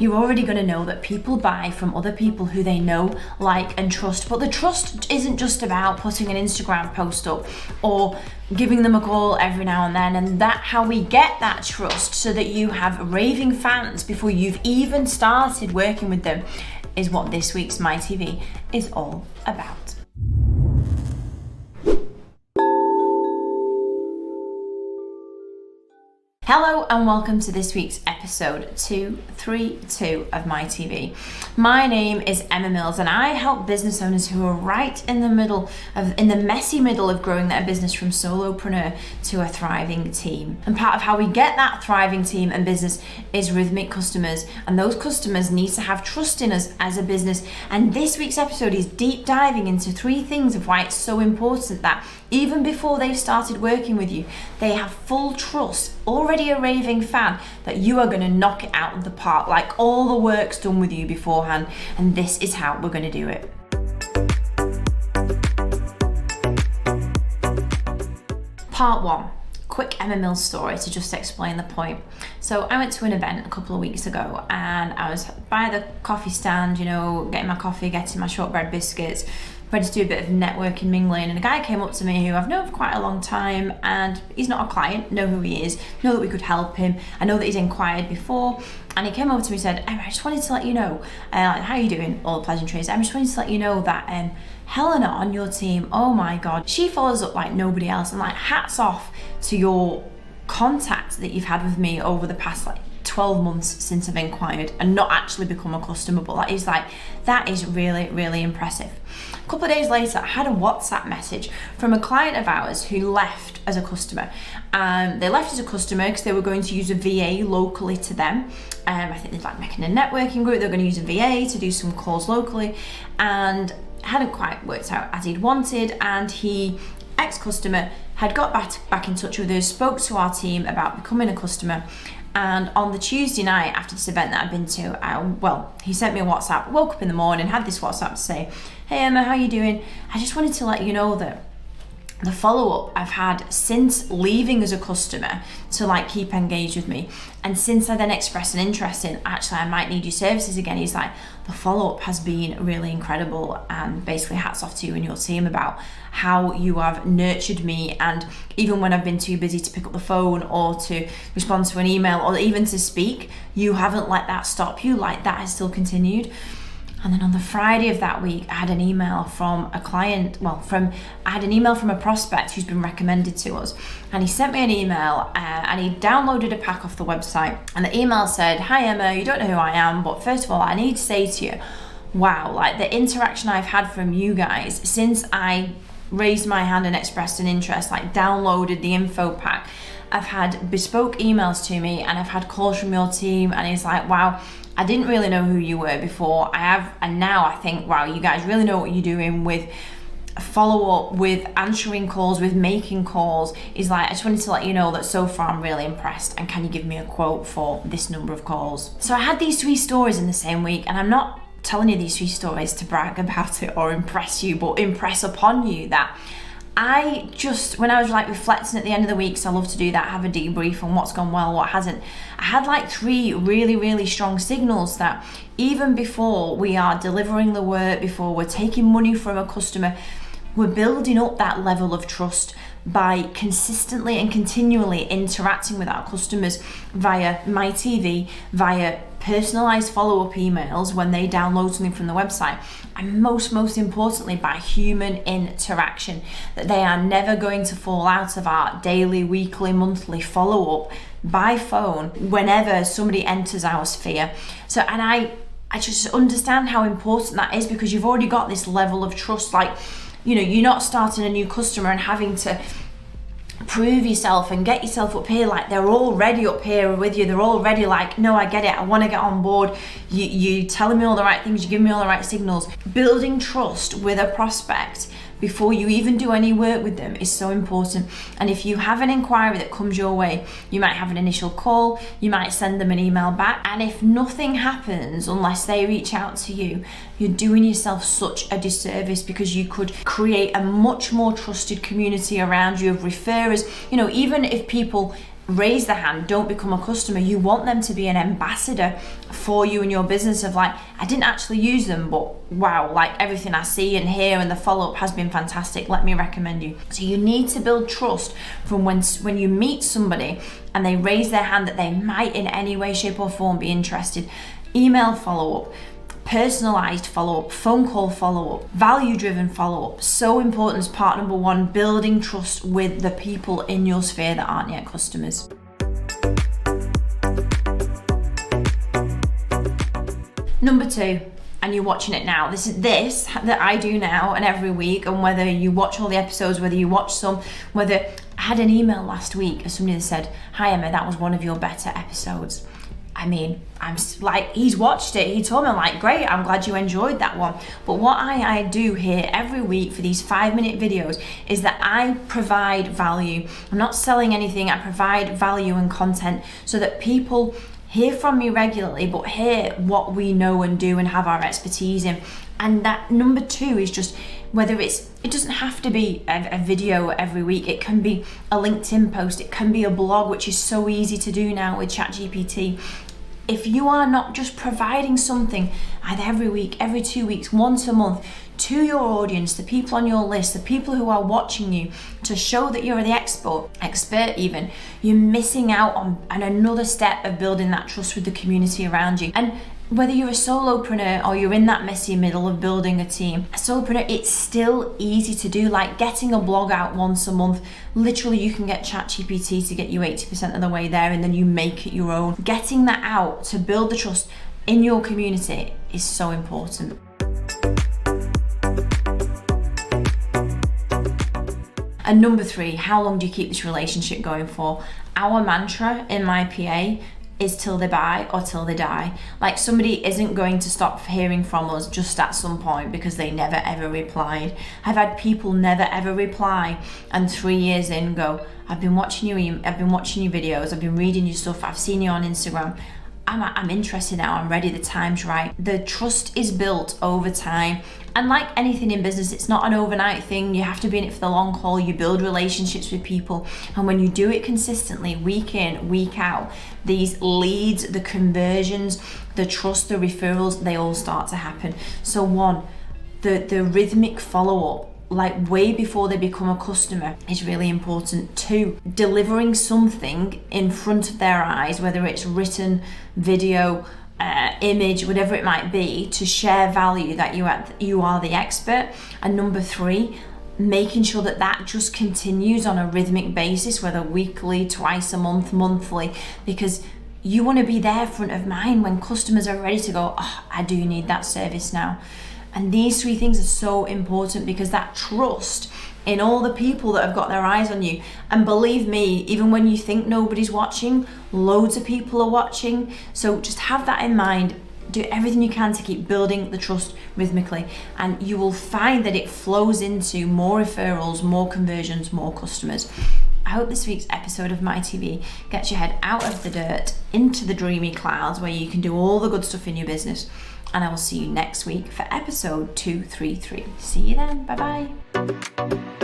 you're already going to know that people buy from other people who they know, like, and trust. But the trust isn't just about putting an Instagram post up or giving them a call every now and then. And that's how we get that trust, so that you have raving fans before you've even started working with them, is what this week's MiTV is all about. Hello and welcome to this week's episode 232 of MiTV. My name is Emma Mills and I help business owners who are right in the messy middle of growing their business from solopreneur to a thriving team. And part of how we get that thriving team and business is rhythmic customers, and those customers need to have trust in us as a business. And this week's episode is deep diving into 3 things of why it's so important that even before they've started working with you, they have full trust, already a raving fan, that you are going to knock it out of the park, like all the work's done with you beforehand, and this is how we're going to do it. Part 1. Quick Emma Mills story to just explain the point. So I went to an event a couple of weeks ago and I was by the coffee stand, getting my coffee, getting my shortbread biscuits, ready to do a bit of networking, mingling, and a guy came up to me who I've known for quite a long time, and he's not a client, know who he is, know that we could help him, I know that he's inquired before, and he came over to me and said, I just wanted to let you know, how are you doing, all the pleasantries, I just wanted to let you know that Helena on your team, oh my God, she follows up like nobody else, and like hats off to your contact that you've had with me over the past 12 months since I've inquired and not actually become a customer, but that is really, really impressive. A couple of days later, I had a WhatsApp message from a client of ours who left as a customer. They left as a customer because they were going to use a VA locally to them. I think they're making a networking group, they're going to use a VA to do some calls locally, and hadn't quite worked out as he'd wanted, and ex-customer, had got back in touch with us, spoke to our team about becoming a customer. And on the Tuesday night after this event that I'd been to, he sent me a WhatsApp, woke up in the morning, had this WhatsApp to say, hey Emma, how you doing? I just wanted to let you know that the follow-up I've had since leaving as a customer to keep engaged with me, and since I then expressed an interest in, actually I might need your services again, he's like, the follow-up has been really incredible, and basically hats off to you and your team about how you have nurtured me, and even when I've been too busy to pick up the phone or to respond to an email or even to speak, you haven't let that stop you, that has still continued. And then on the Friday of that week, I had an email from a client, I had an email from a prospect who's been recommended to us. And he sent me an email and he downloaded a pack off the website. And the email said, hi Emma, you don't know who I am, but first of all, I need to say to you, wow, the interaction I've had from you guys since I raised my hand and expressed an interest, downloaded the info pack. I've had bespoke emails to me and I've had calls from your team, and he's like, wow, I didn't really know who you were before. I have, and now I think, wow, you guys really know what you're doing with follow-up, with answering calls, with making calls. He's like, I just wanted to let you know that so far I'm really impressed, and can you give me a quote for this number of calls? So I had these 3 stories in the same week, and I'm not telling you these 3 stories to brag about it or impress you, but impress upon you that I just, when I was reflecting at the end of the week, because I love to do that, have a debrief on what's gone well, what hasn't, I had 3 really, really strong signals that even before we are delivering the work, before we're taking money from a customer, we're building up that level of trust by consistently and continually interacting with our customers via MiTV, via personalized follow-up emails when they download something from the website, and most importantly by human interaction, that they are never going to fall out of our daily, weekly, monthly follow-up by phone whenever somebody enters our sphere. So, and I just understand how important that is, because you've already got this level of trust. You're not starting a new customer and having to prove yourself and get yourself up here. They're already up here with you. They're already no, I get it. I want to get on board. You telling me all the right things. You giving me all the right signals. Building trust with a prospect before you even do any work with them is so important. And if you have an inquiry that comes your way, you might have an initial call, you might send them an email back, and if nothing happens unless they reach out to you, you're doing yourself such a disservice, because you could create a much more trusted community around you of referrers. Even if people raise the hand, don't become a customer. You want them to be an ambassador for you and your business of like, I didn't actually use them, but wow, like everything I see and hear and the follow-up has been fantastic. Let me recommend you. So you need to build trust from when you meet somebody and they raise their hand that they might in any way, shape or form be interested. Email follow-up, personalized follow-up, phone call follow-up, value-driven follow-up. So important as part number one, building trust with the people in your sphere that aren't yet customers. Number two, and you're watching it now. This is this that I do now and every week, and whether you watch all the episodes, whether you watch some, whether I had an email last week of somebody that said, "Hi Emma, that was one of your better episodes." I mean, I'm like, he's watched it, he told me, I'm like, great, I'm glad you enjoyed that one. But what I do here every week for these 5-minute videos is that I provide value. I'm not selling anything, I provide value and content so that people hear from me regularly, but hear what we know and do and have our expertise in. And that number two is just, whether it doesn't have to be a video every week, it can be a LinkedIn post, it can be a blog, which is so easy to do now with ChatGPT. If you are not just providing something either every week, every 2 weeks, once a month to your audience, the people on your list, the people who are watching you, to show that you're the expert even, you're missing out on another step of building that trust with the community around you. And whether you're a solopreneur or you're in that messy middle of building a team, a solopreneur, it's still easy to do. Like getting a blog out once a month, literally you can get ChatGPT to get you 80% of the way there, and then you make it your own. Getting that out to build the trust in your community is so important. And number three, how long do you keep this relationship going for? Our mantra in my PA is till they buy or till they die. Like, somebody isn't going to stop hearing from us just at some point because they never ever replied. I've had people never ever reply and 3 years in go, I've been watching your videos, I've been reading your stuff, I've seen you on Instagram, I'm interested now, I'm ready, the time's right. The trust is built over time. And like anything in business, it's not an overnight thing. You have to be in it for the long haul. You build relationships with people. And when you do it consistently, week in, week out, these leads, the conversions, the trust, the referrals, they all start to happen. So one, the rhythmic follow-up, like way before they become a customer, is really important. Two, delivering something in front of their eyes, whether it's written, video, image, whatever it might be, to share value that you are the expert. And number three, making sure that just continues on a rhythmic basis, whether weekly, twice a month, monthly, because you want to be there front of mind when customers are ready to go, oh, I do need that service now. And these three things are so important, because that trust in all the people that have got their eyes on you. And believe me, even when you think nobody's watching, loads of people are watching. So just have that in mind. Do everything you can to keep building the trust rhythmically, and you will find that it flows into more referrals, more conversions, more customers. I hope this week's episode of MiTV gets your head out of the dirt into the dreamy clouds where you can do all the good stuff in your business. And I will see you next week for episode 233. See you then. Bye bye.